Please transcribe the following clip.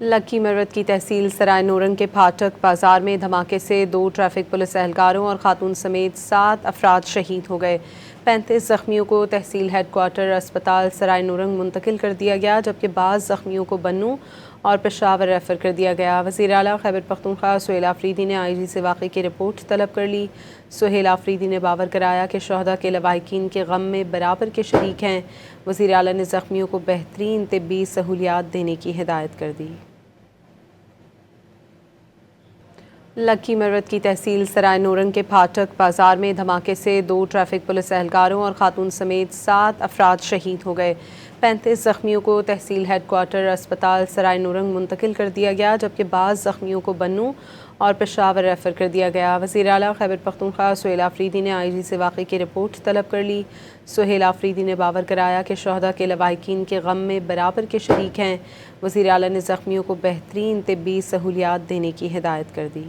لکی مروت کی تحصیل سرائے نورنگ کے پھاٹک بازار میں دھماکے سے 2 ٹریفک پولیس اہلکاروں اور خاتون سمیت 7 افراد شہید ہو گئے۔ 35 زخمیوں کو تحصیل ہیڈ کوارٹر اسپتال سرائے نورنگ منتقل کر دیا گیا، جبکہ بعض زخمیوں کو بنوں اور پشاور ریفر کر دیا گیا۔ وزیر اعلیٰ خیبر پختونخوا سہیل آفریدی نے آئی جی سے واقعے کی رپورٹ طلب کر لی۔ سہیل آفریدی نے باور کرایا کہ شہداء کے لواحقین کے غم میں برابر کے شریک ہیں۔ وزیر اعلیٰ نے زخمیوں کو بہترین طبی سہولیات دینے کی ہدایت کر دی۔ لکی مروت کی تحصیل سرائے نورنگ کے پھاٹک بازار میں دھماکے سے 2 ٹریفک پولیس اہلکاروں اور خاتون سمیت 7 افراد شہید ہو گئے۔ 35 زخمیوں کو تحصیل ہیڈ کوارٹر اسپتال سرائے نورنگ منتقل کر دیا گیا، جبکہ بعض زخمیوں کو بنوں اور پشاور ریفر کر دیا گیا۔ وزیر اعلیٰ خیبر پختونخوا سہیل آفریدی نے آئی جی سے واقعے کی رپورٹ طلب کر لی۔ سہیل آفریدی نے باور کرایا کہ شہداء کے لواحقین کے غم میں برابر کے شریک ہیں۔ وزیر اعلیٰ نے زخمیوں کو بہترین طبی سہولیات دینے کی ہدایت کر دی۔